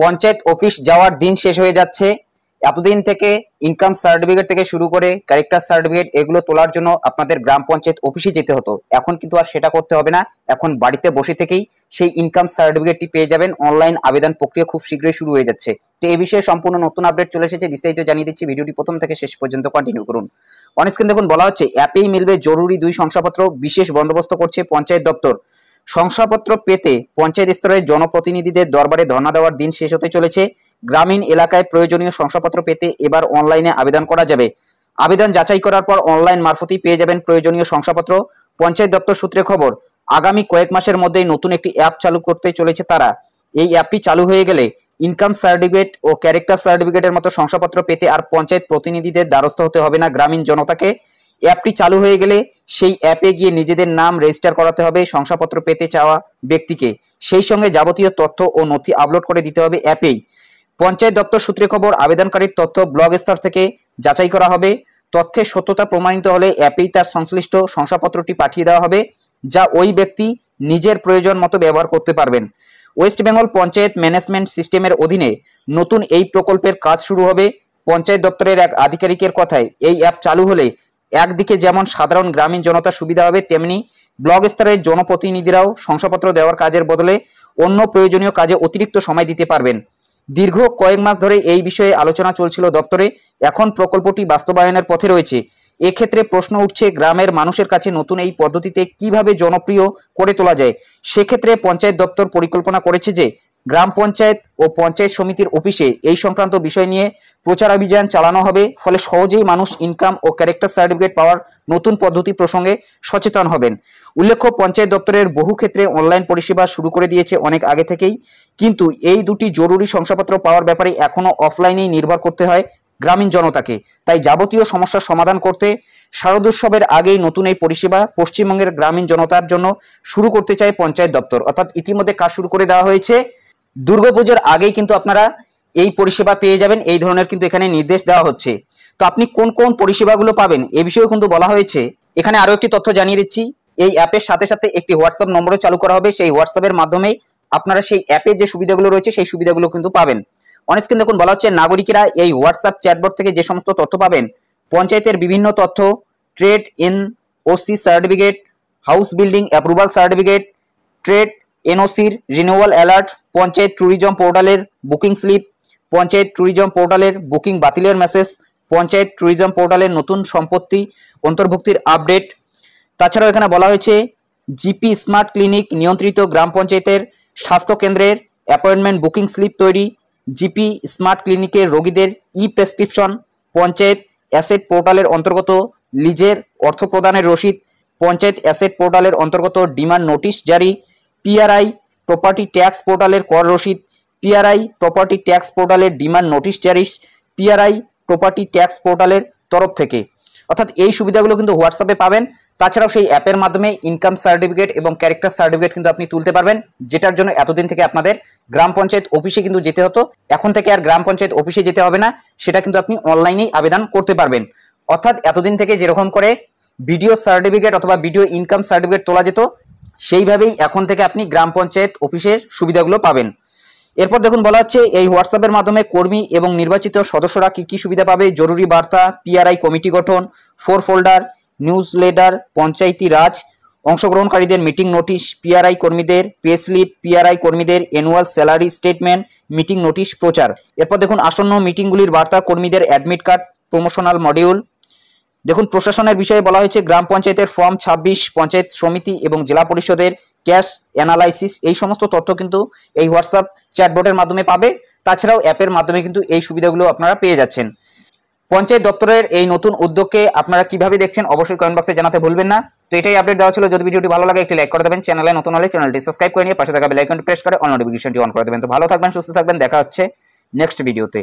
Panchayat office যাওয়ার দিন শেষ হয়ে যাচ্ছে। এতদিন থেকে ইনকাম সার্টিফিকেট থেকে শুরু করে ক্যারেক্টার সার্টিফিকেট এগুলো তোলার জন্য আপনাদের গ্রাম পঞ্চায়েত অফিসে যেতে হতো, এখন কিন্তু আর সেটা করতে হবে না। এখন বাড়িতে বসে থেকেই সেই ইনকাম সার্টিফিকেটটি পেয়ে যাবেন। অনলাইন আবেদন প্রক্রিয়া খুব শীঘ্রই শুরু হয়ে যাচ্ছে। তো এই বিষয়ে সম্পূর্ণ নতুন আপডেট চলে এসেছে, বিস্তারিত জানিয়ে দিচ্ছি। ভিডিওটি প্রথম থেকে শেষ পর্যন্ত কন্টিনিউ করুন। অন স্ক্রিন দেখুন বলা হচ্ছে অ্যাপেই মিলবে জরুরি 2 শংসাপত্র, বিশেষ বন্দোবস্ত করছে পঞ্চায়েত দপ্তর। শংসাপত্র পেতে পঞ্চায়েত স্তরের জনপ্রতিনিধিদের দরবারে ধর্ণা দেওয়ার দিন শেষ হতে চলেছে। গ্রামীণ এলাকায় প্রয়োজনীয় শংসাপত্র পেতে এবার অনলাইনে আবেদন করা যাবে। আবেদন যাচাই করার পর অনলাইন মারফতই পেয়ে যাবেন প্রয়োজনীয় শংসাপত্র। পঞ্চায়েত দপ্তর সূত্রে খবর, আগামী কয়েক মাসের মধ্যেই নতুন একটি অ্যাপ চালু করতে চলেছে তারা। এই অ্যাপটি চালু হয়ে গেলে ইনকাম সার্টিফিকেট ও ক্যারেক্টার সার্টিফিকেটের মতো শংসাপত্র পেতে আর পঞ্চায়েত প্রতিনিধিদের দ্বারস্থ হতে হবে না গ্রামীণ জনতাকে। অ্যাপটি চালু হয়ে গেলে সেই অ্যাপে গিয়ে নিজেদের নাম রেজিস্টার করাতে হবে শংসাপত্র পেতে চাওয়া ব্যক্তিকে। সেই সঙ্গে যাবতীয় তথ্য ও নথি আপলোড করে দিতে হবে অ্যাপেই। পঞ্চায়েত দপ্তর সূত্রে খবর, আবেদনকারীর তথ্য ব্লক স্তর থেকে যাচাই করা হবে। তথ্যের সত্যতা প্রমাণিত হলে অ্যাপেই তার সংশ্লিষ্ট শংসাপত্রটি পাঠিয়ে দেওয়া হবে, যা ওই ব্যক্তি নিজের প্রয়োজন মতো ব্যবহার করতে পারবেন। ওয়েস্ট বেঙ্গল পঞ্চায়েত ম্যানেজমেন্ট সিস্টেমের অধীনে নতুন এই প্রকল্পের কাজ শুরু হবে। পঞ্চায়েত দপ্তরের এক আধিকারিকের কথায়, এই অ্যাপ চালু হলে একদিকে যেমন সাধারণ গ্রামীণ জনতার সুবিধা হবে, তেমনি ব্লক স্তরের জনপ্রতিনিধিরাও শংসাপত্র দেওয়ার কাজের বদলে অন্য প্রয়োজনীয় কাজে অতিরিক্ত সময় দিতে পারবেন। দীর্ঘ কয়েক মাস ধরে এই বিষয়ে আলোচনা চলছিল দপ্তরে, এখন প্রকল্পটি বাস্তবায়নের পথে রয়েছে। এক্ষেত্রে প্রশ্ন উঠছে, গ্রামের মানুষের কাছে নতুন এই পদ্ধতিতে কিভাবে জনপ্রিয় করে তোলা যায়। সেক্ষেত্রে পঞ্চায়েত দপ্তর পরিকল্পনা করেছে যে গ্রাম পঞ্চায়েত ও পঞ্চায়েত সমিতির অফিসে এই সংক্রান্ত বিষয় নিয়ে প্রচারাভিযান চালানো হবে, ফলে সহজেই মানুষ ইনকাম ও ক্যারেক্টার সার্টিফিকেট পাওয়ার নতুন পদ্ধতি প্রসঙ্গে সচেতন হবেন। উল্লেখ্য, পঞ্চায়েত দপ্তরের বহু ক্ষেত্রে অনলাইন পরিষেবা শুরু করে দিয়েছে অনেক আগে থেকেই, কিন্তু এই দুটি জরুরি শংসাপত্র পাওয়ার ব্যাপারে এখনও অফলাইনেই নির্ভর করতে হয় গ্রামীণ জনতাকে। তাই যাবতীয় সমস্যার সমাধান করতে শারদোৎসবের আগেই নতুন এই পরিষেবা পশ্চিমবঙ্গের গ্রামীণ জনতার জন্য শুরু করতে চায় পঞ্চায়েত দপ্তর, অর্থাৎ ইতিমধ্যে কাজ শুরু করে দেওয়া হয়েছে। দুর্গাপুজোর আগেই কিন্তু আপনারা এই পরিষেবা পেয়ে যাবেন, এই ধরনের কিন্তু এখানে নির্দেশ দেওয়া হচ্ছে। তো আপনি কোন কোন পরিষেবাগুলো পাবেন এ বিষয়েও কিন্তু বলা হয়েছে। এখানে আরো একটি তথ্য জানিয়ে দিচ্ছি, এই অ্যাপের সাথে সাথে একটি হোয়াটসঅ্যাপ নম্বরও চালু করা হবে। সেই হোয়াটসঅ্যাপের মাধ্যমে আপনারা সেই অ্যাপের যে সুবিধাগুলো রয়েছে সেই সুবিধাগুলো কিন্তু পাবেন। অন স্ক্রিন দেখুন বলা হচ্ছে, নাগরিকেরা এই হোয়াটসঅ্যাপ চ্যাটবট থেকে যে সমস্ত তথ্য পাবেন, পঞ্চায়েতের বিভিন্ন তথ্য, trade NOC certificate, house building approval certificate, trade এনওসির রিনিউয়াল অ্যালার্ট, পঞ্চায়েত ট্যুরিজম পোর্টালের বুকিং স্লিপ, পঞ্চায়েত ট্যুরিজম পোর্টালের বুকিং বাতিলের মেসেজ, পঞ্চায়েত ট্যুরিজম পোর্টালের নতুন সম্পত্তি অন্তর্ভুক্তির আপডেট। তাছাড়াও এখানে বলা হয়েছে জিপি স্মার্ট ক্লিনিক নিয়ন্ত্রিত গ্রাম পঞ্চায়েতের স্বাস্থ্য কেন্দ্রের অ্যাপয়েন্টমেন্ট বুকিং স্লিপ তৈরি, জিপি স্মার্ট ক্লিনিকের রোগীদের ই প্রেসক্রিপশন, পঞ্চায়েত অ্যাসেট পোর্টালের অন্তর্গত লিজের অর্থ প্রদানের রসিদ, পঞ্চায়েত অ্যাসেট পোর্টালের অন্তর্গত ডিমান্ড নোটিশ জারি, পিআরআই প্রপার্টি ট্যাক্স পোর্টালের কর রসিদ, পিআরআই প্রপার্টি ট্যাক্স পোর্টালের ডিমান্ড নোটিশ জারি, পিআরআই প্রপার্টি ট্যাক্স পোর্টালের তরফ থেকে। অর্থাৎ এই সুবিধাগুলো কিন্তু হোয়াটসঅ্যাপে পাবেন। তাছাড়াও সেই অ্যাপের মাধ্যমে ইনকাম সার্টিফিকেট এবং ক্যারেক্টার সার্টিফিকেট কিন্তু আপনি তুলতে পারবেন, যেটার জন্য এতদিন থেকে আপনাদের গ্রাম পঞ্চায়েত অফিসে কিন্তু যেতে হতো। এখন থেকে আর গ্রাম পঞ্চায়েত অফিসে যেতে হবে না, সেটা কিন্তু আপনি অনলাইনেই আবেদন করতে পারবেন। অর্থাৎ এতদিন থেকে যেরকম করে ভিডিও সার্টিফিকেট অথবা ভিডিও ইনকাম সার্টিফিকেট তোলা যেত, সেইভাবেই এখন থেকে আপনি গ্রাম পঞ্চায়েত অফিসের সুবিধাগুলো পাবেন। এরপর দেখুন বলা হচ্ছে, এই হোয়াটসঅ্যাপের মাধ্যমে কর্মী এবং নির্বাচিত সদস্যরা কি কি সুবিধা পাবে। জরুরি বার্তা, পিআরআই কমিটি গঠন, 4 ফোল্ডার, নিউজ লেটার, পঞ্চায়েতি রাজ, অংশগ্রহণকারীদের মিটিং নোটিশ, পিআরআই কর্মীদের পে স্লিপ, পিআরআই কর্মীদের annual salary statement, meeting notice প্রচার। এরপর দেখুন আসন্ন মিটিংগুলির বার্তা, কর্মীদের অ্যাডমিট কার্ড, প্রমোশনাল মডিউল। দেখুন প্রশাসনের বিষয়ে বলা হয়েছে, গ্রাম পঞ্চায়েতের ফর্ম 26, পঞ্চায়েত সমিতি এবং জেলা পরিষদের ক্যাশ অ্যানালাইসিস, এই সমস্ত তথ্য কিন্তু এই হোয়াটসঅ্যাপ চ্যাটবটের মাধ্যমে পাবে। তাছাড়াও অ্যাপের মাধ্যমে কিন্তু এই সুবিধাগুলো আপনারা পেয়ে যাচ্ছেন। পঞ্চায়েত দপ্তরের এই নতুন উদ্যোগকে আপনারা কিভাবে দেখছেন অবশ্যই কমেন্ট বক্সে জানাতে ভুলবেন না। তো এটাই আপডেট দেওয়া ছিল। যদি ভিডিওটি ভালো লাগে একটি লাইক করে দেবেন, চ্যানেলে নতুন হলে চ্যানেলটি সাবস্ক্রাইব করে নিয়ে পাশে থাকা বেল আইকনটি প্রেস করে অল নোটিফিকেশনটি অন করে দেবেন। তো ভালো থাকবেন, সুস্থ থাকবেন, দেখা হচ্ছে নেক্সট ভিডিওতে।